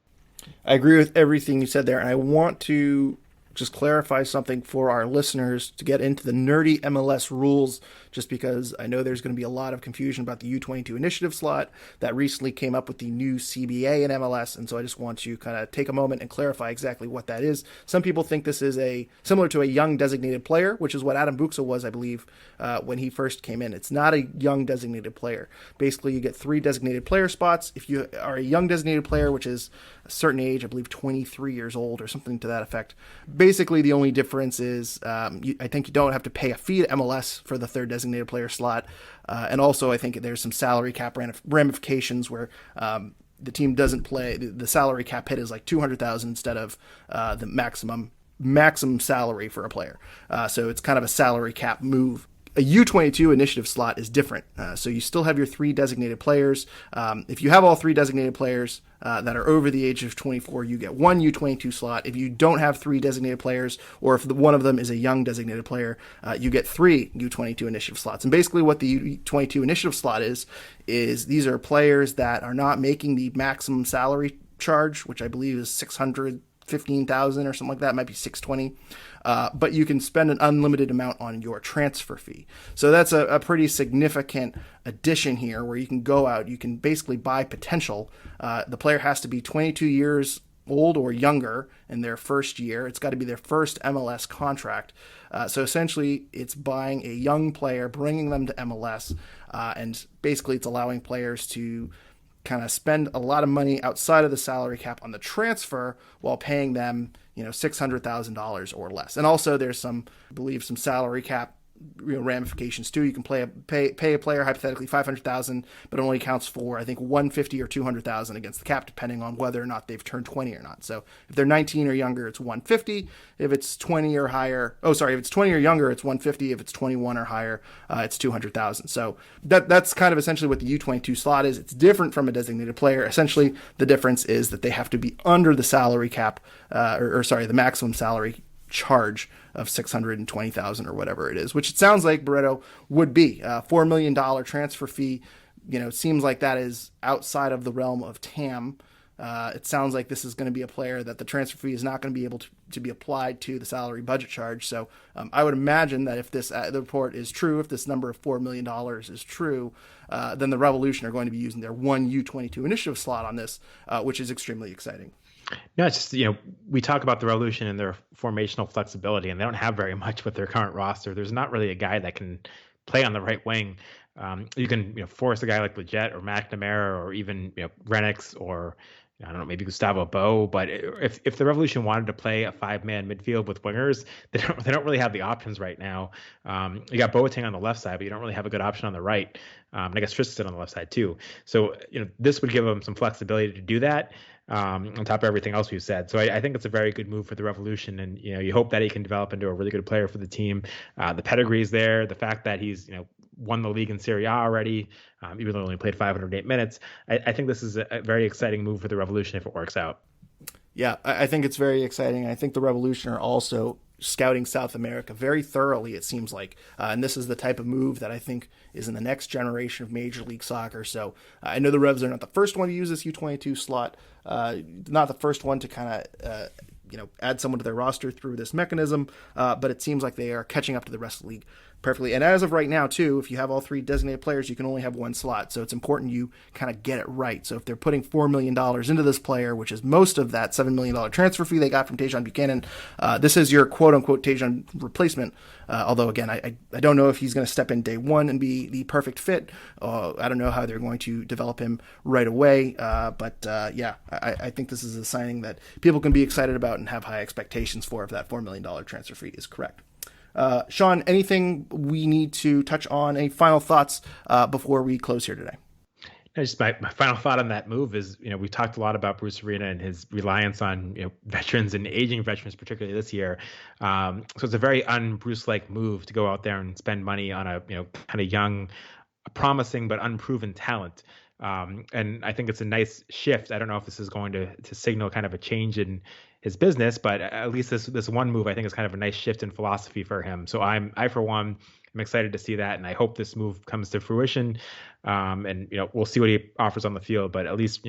I agree with everything you said there, and I want to just clarify something for our listeners to get into the nerdy MLS rules, just because I know there's going to be a lot of confusion about the U22 initiative slot that recently came up with the new CBA in MLS. And so I just want to kind of take a moment and clarify exactly what that is. Some people think this is similar to a young designated player, which is what Adam Buksa was, I believe, when he first came in. It's not a young designated player. Basically, you get 3 designated player spots. If you are a young designated player, which is a certain age, I believe 23 years old or something to that effect. Basically, the only difference is I think you don't have to pay a fee to MLS for the third designated player slot. And also, I think there's some salary cap ramifications where the team doesn't play. The salary cap hit is like $200,000 instead of the maximum salary for a player. So it's kind of a salary cap move. A U22 initiative slot is different. So you still have your 3 designated players. If you have all 3 designated players that are over the age of 24, you get 1 U22 slot. If you don't have 3 designated players, or if one of them is a young designated player, you get 3 U22 initiative slots. And basically what the U22 initiative slot is these are players that are not making the maximum salary charge, which I believe is $615,000 or something like that. It might be $620,000. But you can spend an unlimited amount on your transfer fee. So that's a pretty significant addition here, where you can go out, you can basically buy potential. The player has to be 22 years old or younger in their first year. It's got to be their first MLS contract. So essentially, it's buying a young player, bringing them to MLS, and basically it's allowing players to kind of spend a lot of money outside of the salary cap on the transfer while paying them, $600,000 or less. And also there's I believe some salary cap ramifications too. You can pay a player hypothetically $500,000, but it only counts for, I think, $150,000 or $200,000 against the cap, depending on whether or not they've turned 20 or not. So if they're 19 or younger, it's $150,000. If it's 20 or higher, if it's 20 or younger, it's $150,000. If it's 21 or higher, it's $200,000. So that's kind of essentially what the U22 slot is. It's different from a designated player. Essentially, the difference is that they have to be under the salary cap, the maximum salary charge of $620,000 or whatever it is, which it sounds like Borrero would be. $4 million transfer fee, it seems like that is outside of the realm of TAM. It sounds like this is going to be a player that the transfer fee is not going to be able to be applied to the salary budget charge. So I would imagine that if the report is true, if this number of $4 million is true, then the Revolution are going to be using their 1 U22 initiative slot on this, which is extremely exciting. No, it's just, we talk about the Revolution and their formational flexibility, and they don't have very much with their current roster. There's not really a guy that can play on the right wing. You can, force a guy like Leggett or McNamara or even, Renix or, I don't know, maybe Gustavo Bo. But if the Revolution wanted to play a 5-man midfield with wingers, they don't really have the options right now. You got Boateng on the left side, but you don't really have a good option on the right. And I guess Tristan on the left side too. So, this would give them some flexibility to do that. On top of everything else we've said. So I think it's a very good move for the Revolution. And, you hope that he can develop into a really good player for the team. The pedigree is there. The fact that he's, won the league in Serie A already, even though he only played 508 minutes. I think this is a very exciting move for the Revolution if it works out. Yeah, I think it's very exciting. I think the Revolution are also scouting South America very thoroughly, it seems like. And this is the type of move that I think is in the next generation of Major League Soccer. So I know the Revs are not the first one to use this U22 slot, not the first one to kind of, add someone to their roster through this mechanism, but it seems like they are catching up to the rest of the league perfectly. And as of right now, too, if you have all 3 designated players, you can only have 1 slot. So it's important you kind of get it right. So if they're putting $4 million into this player, which is most of that $7 million transfer fee they got from Tajon Buchanan, this is your quote-unquote Tajon replacement. Although, again, I don't know if he's going to step in day one and be the perfect fit. I don't know how they're going to develop him right away. But I think this is a signing that people can be excited about and have high expectations for if that $4 million transfer fee is correct. Sean, anything we need to touch on? Any final thoughts before we close here today? Just my final thought on that move is, we talked a lot about Bruce Arena and his reliance on, veterans and aging veterans, particularly this year. So it's a very un-Bruce-like move to go out there and spend money on a, kind of young, promising but unproven talent. And I think it's a nice shift. I don't know if this is going to signal kind of a change in his business, but at least this one move I think is kind of a nice shift in philosophy for him. So I for one am excited to see that, and I hope this move comes to fruition. And we'll see what he offers on the field, but at least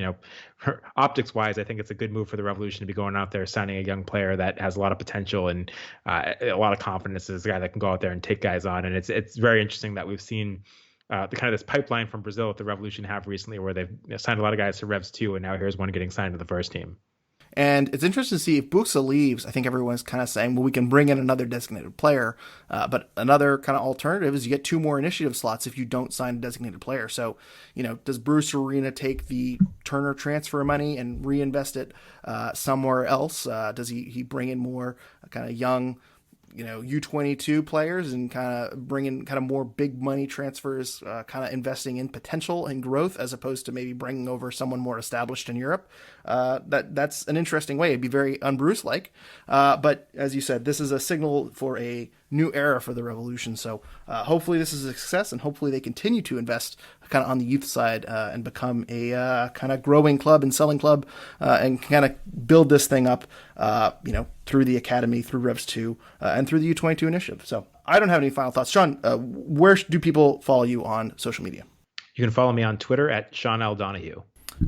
optics wise, I think it's a good move for the Revolution to be going out there signing a young player that has a lot of potential and a lot of confidence as a guy that can go out there and take guys on. And it's very interesting that we've seen the kind of this pipeline from Brazil that the Revolution have recently, where they've signed a lot of guys to Revs too, and now here's one getting signed to the first team. And it's interesting to see if Buksa leaves. I think everyone's kind of saying, well, we can bring in another designated player. But another kind of alternative is you get 2 more initiative slots if you don't sign a designated player. So, does Bruce Arena take the Turner transfer money and reinvest it somewhere else? Does he bring in more kind of young, U22 players and kind of bring in kind of more big money transfers, kind of investing in potential and growth as opposed to maybe bringing over someone more established in Europe? That's an interesting way. It'd be very un-Bruce-like. But as you said, this is a signal for a new era for the Revolution. So hopefully this is a success, and hopefully they continue to invest kind of on the youth side and become a kind of growing club and selling club and kind of build this thing up, through the academy, through Revs 2, and through the U22 initiative. So I don't have any final thoughts. Sean, where do people follow you on social media? You can follow me on Twitter at Sean L. Donahue.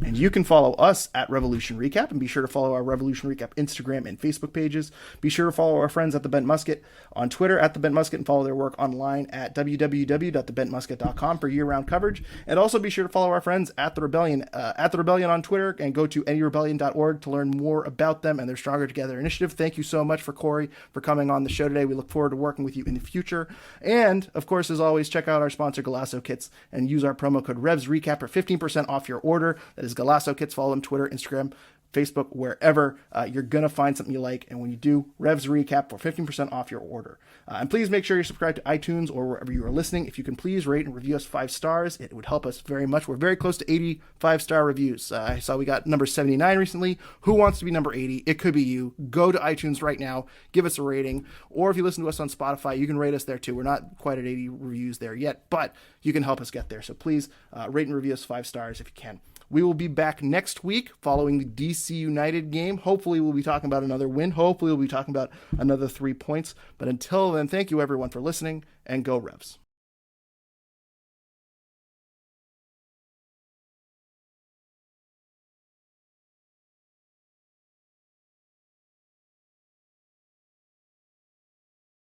And you can follow us at Revolution Recap, and be sure to follow our Revolution Recap Instagram and Facebook pages. Be sure to follow our friends at The Bent Musket on Twitter at The Bent Musket, and follow their work online at www.thebentmusket.com for year-round coverage. And also be sure to follow our friends at The Rebellion on Twitter, and go to anyrebellion.org to learn more about them and their Stronger Together initiative. Thank you so much Corey for coming on the show today. We look forward to working with you in the future. And of course, as always, check out our sponsor Galasso Kits and use our promo code RevsRecap for 15% off your order. That is Galasso Kits. Follow them Twitter, Instagram, Facebook, wherever. You're going to find something you like. And when you do, Revs Recap for 15% off your order. And please make sure you're subscribed to iTunes or wherever you are listening. If you can please rate and review us 5 stars, it would help us very much. We're very close to 85-star reviews. I saw we got number 79 recently. Who wants to be number 80? It could be you. Go to iTunes right now. Give us a rating. Or if you listen to us on Spotify, you can rate us there too. We're not quite at 80 reviews there yet, but you can help us get there. So please rate and review us 5 stars if you can. We will be back next week following the DC United game. Hopefully we'll be talking about another win. Hopefully we'll be talking about another 3 points. But until then, thank you everyone for listening, and go Revs.